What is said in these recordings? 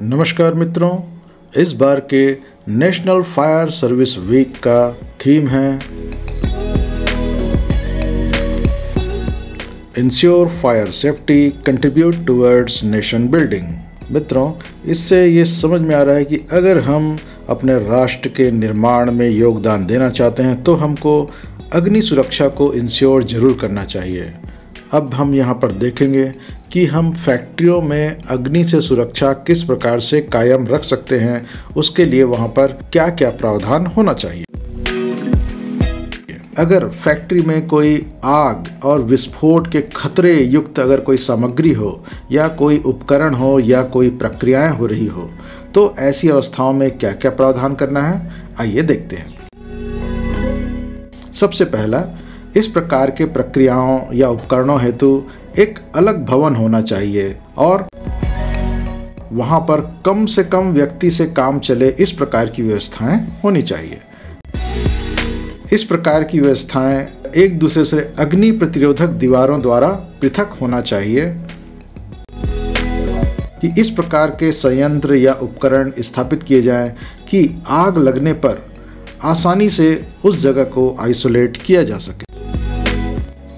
नमस्कार मित्रों, इस बार के नेशनल फायर सर्विस वीक का थीम है ensure fire safety contribute towards nation building. मित्रों, इससे ये समझ में आ रहा है कि अगर हम अपने राष्ट्र के निर्माण में योगदान देना चाहते हैं तो हमको अग्नि सुरक्षा को इंश्योर जरूर करना चाहिए। अब हम यहाँ पर देखेंगे कि हम फैक्ट्रियों में अग्नि से सुरक्षा किस प्रकार से कायम रख सकते हैं, उसके लिए वहाँ पर क्या क्या प्रावधान होना चाहिए। अगर फैक्ट्री में कोई आग और विस्फोट के खतरे युक्त अगर कोई सामग्री हो या कोई उपकरण हो या कोई प्रक्रियाएं हो रही हो तो ऐसी अवस्थाओं में क्या क्या प्रावधान करना है, आइए देखते हैं। सबसे पहला, इस प्रकार के प्रक्रियाओं या उपकरणों हेतु एक अलग भवन होना चाहिए और वहां पर कम से कम व्यक्ति से काम चले, इस प्रकार की व्यवस्थाएं होनी चाहिए। इस प्रकार की व्यवस्थाएं एक दूसरे से अग्नि प्रतिरोधक दीवारों द्वारा पृथक होना चाहिए कि इस प्रकार के संयंत्र या उपकरण स्थापित किए जाएं कि आग लगने पर आसानी से उस जगह को आइसोलेट किया जा सके।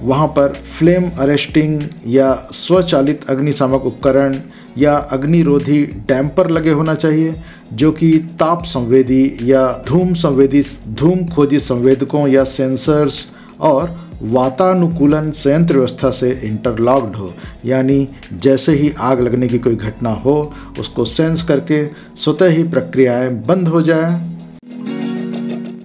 वहाँ पर फ्लेम अरेस्टिंग या स्वचालित अग्निशामक उपकरण या अग्निरोधी डैम्पर लगे होना चाहिए जो कि ताप संवेदी या धूम खोजी संवेदकों या सेंसर्स और वातानुकूलन संयंत्र व्यवस्था से इंटरलॉक्ड हो, यानी जैसे ही आग लगने की कोई घटना हो उसको सेंस करके स्वतः ही प्रक्रियाएं बंद हो जाए।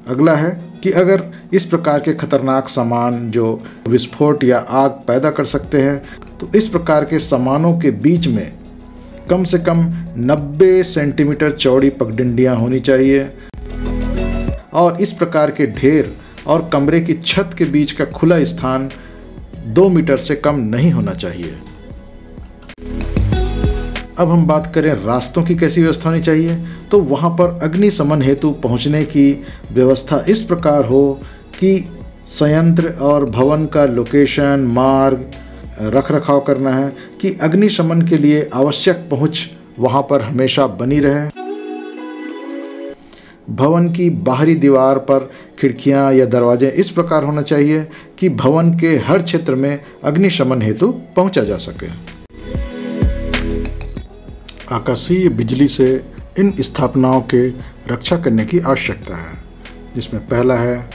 अगला है कि अगर इस प्रकार के खतरनाक सामान जो विस्फोट या आग पैदा कर सकते हैं तो इस प्रकार के सामानों के बीच में कम से कम 90 सेंटीमीटर चौड़ी पगडंडियां होनी चाहिए और इस प्रकार के ढेर और कमरे की छत के बीच का खुला स्थान 2 मीटर से कम नहीं होना चाहिए। अब हम बात करें रास्तों की कैसी व्यवस्था होनी चाहिए, तो वहाँ पर अग्निशमन हेतु पहुँचने की व्यवस्था इस प्रकार हो कि संयंत्र और भवन का लोकेशन, मार्ग, रख रखाव करना है कि अग्निशमन के लिए आवश्यक पहुँच वहाँ पर हमेशा बनी रहे। भवन की बाहरी दीवार पर खिड़कियाँ या दरवाजे इस प्रकार होना चाहिए कि भवन के हर क्षेत्र में अग्निशमन हेतु पहुँचा जा सके। आकाशीय बिजली से इन स्थापनाओं के रक्षा करने की आवश्यकता है, जिसमें पहला है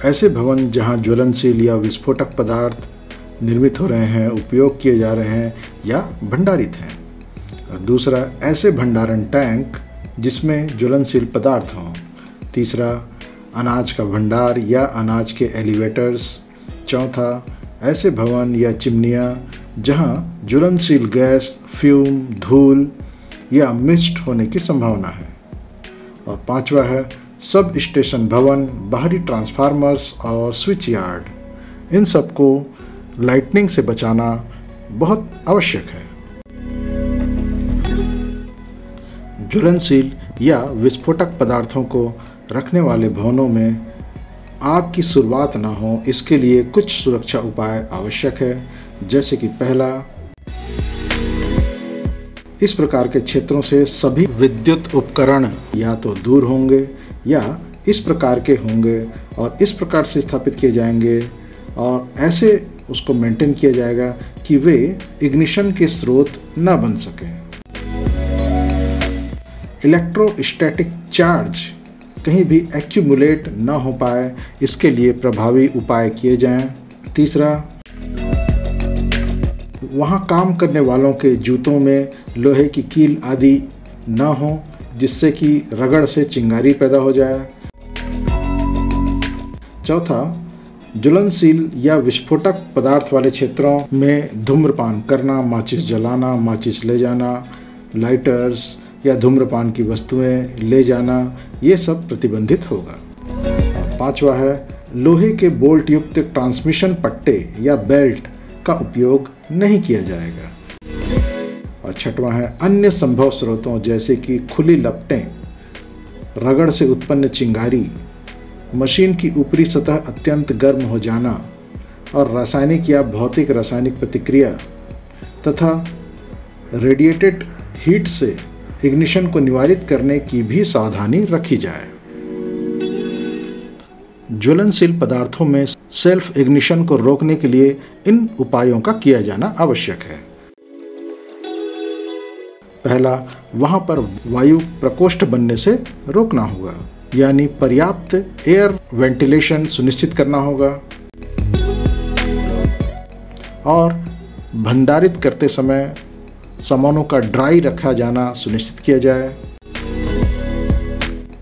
ऐसे भवन जहां ज्वलनशील या विस्फोटक पदार्थ निर्मित हो रहे हैं, उपयोग किए जा रहे हैं या भंडारित हैं। और दूसरा, ऐसे भंडारण टैंक जिसमें ज्वलनशील पदार्थ हों। तीसरा, अनाज का भंडार या अनाज के एलिवेटर्स। चौथा, ऐसे भवन या चिमनियाँ जहां ज्वलनशील गैस, फ्यूम, धूल या मिस्ट होने की संभावना है। और पांचवा है सब स्टेशन भवन, बाहरी ट्रांसफार्मर्स और स्विच यार्ड। इन सबको लाइटनिंग से बचाना बहुत आवश्यक है। ज्वलनशील या विस्फोटक पदार्थों को रखने वाले भवनों में आग की शुरुआत ना हो, इसके लिए कुछ सुरक्षा उपाय आवश्यक है। जैसे कि पहला, इस प्रकार के क्षेत्रों से सभी विद्युत उपकरण या तो दूर होंगे या इस प्रकार के होंगे और इस प्रकार से स्थापित किए जाएंगे और ऐसे उसको मेंटेन किया जाएगा कि वे इग्निशन के स्रोत न बन सकें। इलेक्ट्रोस्टैटिक चार्ज कहीं भी एक्यूमुलेट न हो पाए, इसके लिए प्रभावी उपाय किए जाएं। तीसरा, वहाँ काम करने वालों के जूतों में लोहे की कील आदि न हो जिससे कि रगड़ से चिंगारी पैदा हो जाए। चौथा, ज्वलनशील या विस्फोटक पदार्थ वाले क्षेत्रों में धूम्रपान करना, माचिस जलाना, माचिस ले जाना, लाइटर्स या धूम्रपान की वस्तुएं ले जाना, ये सब प्रतिबंधित होगा। और पांचवा है, लोहे के बोल्ट युक्त ट्रांसमिशन पट्टे या बेल्ट का उपयोग नहीं किया जाएगा। और छठवां है, अन्य संभव स्रोतों जैसे कि खुली लपटें, रगड़ से उत्पन्न चिंगारी, मशीन की ऊपरी सतह अत्यंत गर्म हो जाना और रासायनिक या भौतिक रासायनिक प्रतिक्रिया तथा रेडिएटेड हीट से इग्निशन को निवारित करने की भी सावधानी रखी जाए। ज्वलनशील पदार्थों में सेल्फ इग्निशन को रोकने के लिए इन उपायों का किया जाना आवश्यक है। पहला, वहां पर वायु प्रकोष्ठ बनने से रोकना होगा, यानी पर्याप्त एयर वेंटिलेशन सुनिश्चित करना होगा और भंडारित करते समय सामानों का ड्राई रखा जाना सुनिश्चित किया जाए।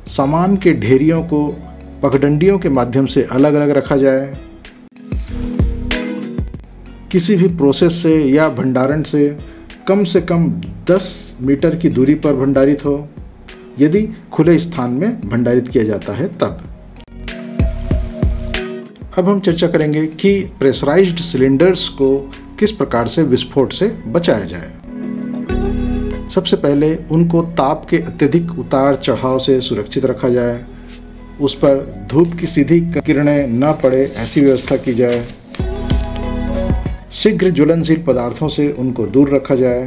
सामान के ढेरियों को पगडंडियों के माध्यम से अलग अलग रखा जाए। किसी भी प्रोसेस से या भंडारण से कम 10 मीटर की दूरी पर भंडारित हो, यदि खुले स्थान में भंडारित किया जाता है तब। अब हम चर्चा करेंगे कि प्रेशराइज्ड सिलेंडर्स को किस प्रकार से विस्फोट से बचाया जाए। सबसे पहले उनको ताप के अत्यधिक उतार चढ़ाव से सुरक्षित रखा जाए। उस पर धूप की सीधी किरणें न पड़े ऐसी व्यवस्था की जाए। शीघ्र ज्वलनशील पदार्थों से उनको दूर रखा जाए।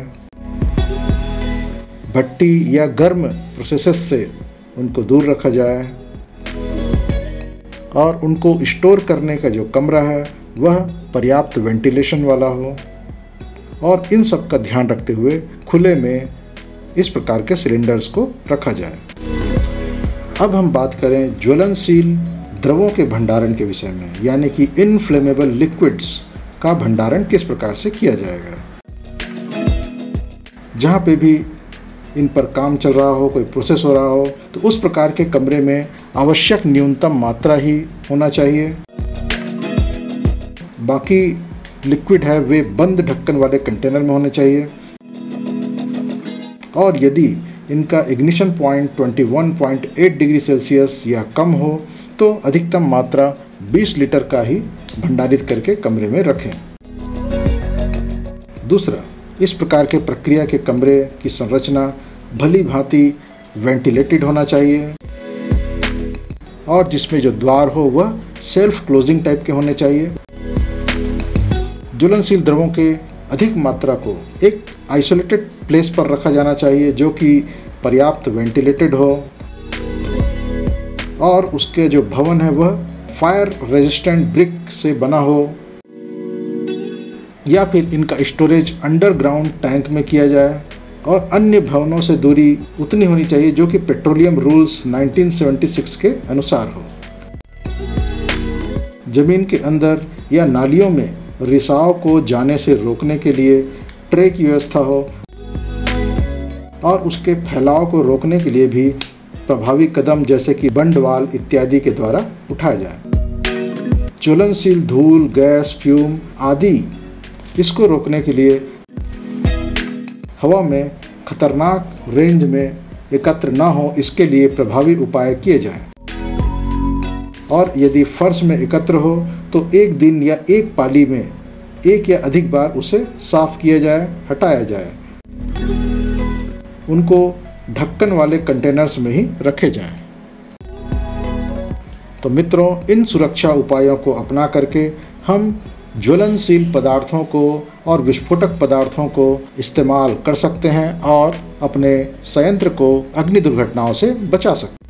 भट्टी या गर्म प्रोसेसेस से उनको दूर रखा जाए और उनको स्टोर करने का जो कमरा है वह पर्याप्त वेंटिलेशन वाला हो, और इन सब का ध्यान रखते हुए खुले में इस प्रकार के सिलेंडर्स को रखा जाए। अब हम बात करें ज्वलनशील द्रवों के भंडारण के विषय में, यानी कि इनफ्लेमेबल लिक्विड्स का भंडारण किस प्रकार से किया जाएगा। जहाँ पे भी इन पर काम चल रहा हो, कोई प्रोसेस हो रहा हो, तो उस प्रकार के कमरे में आवश्यक न्यूनतम मात्रा ही होना चाहिए। बाकी लिक्विड है वे बंद ढक्कन वाले कंटेनर में होने चाहिए, और यदि इनका इग्निशन पॉइंट 21.8 डिग्री सेल्सियस या कम हो तो अधिकतम मात्रा 20 लीटर का ही भंडारित करके कमरे में रखें। दूसरा, इस प्रकार के प्रक्रिया के कमरे की संरचना भली भांति वेंटिलेटेड होना चाहिए और जिसमें जो द्वार हो वह सेल्फ क्लोजिंग टाइप के होने चाहिए। ज्वलनशील द्रवों के अधिक मात्रा को एक आइसोलेटेड प्लेस पर रखा जाना चाहिए जो कि पर्याप्त वेंटिलेटेड हो, और उसके जो भवन है वह फायर रेजिस्टेंट ब्रिक से बना हो, या फिर इनका स्टोरेज अंडरग्राउंड टैंक में किया जाए। और अन्य भवनों से दूरी उतनी होनी चाहिए जो कि पेट्रोलियम रूल्स 1976 के अनुसार हो। जमीन के अंदर या नालियों में रिसाव को जाने से रोकने के लिए ट्रे की व्यवस्था हो, और उसके फैलाव को रोकने के लिए भी प्रभावी कदम जैसे कि बंड वाल इत्यादि के द्वारा उठाया जाए। ज्वलनशील धूल, गैस, फ्यूम आदि इसको रोकने के लिए हवा में खतरनाक रेंज में एकत्र न हो, इसके लिए प्रभावी उपाय किए जाएं। और यदि फर्श में एकत्र हो तो एक दिन या एक पाली में एक या अधिक बार उसे साफ किया जाए, हटाया जाए। उनको ढक्कन वाले कंटेनर्स में ही रखे जाएं। तो मित्रों, इन सुरक्षा उपायों को अपना करके हम ज्वलनशील पदार्थों को और विस्फोटक पदार्थों को इस्तेमाल कर सकते हैं और अपने संयंत्र को अग्नि दुर्घटनाओं से बचा सकते हैं।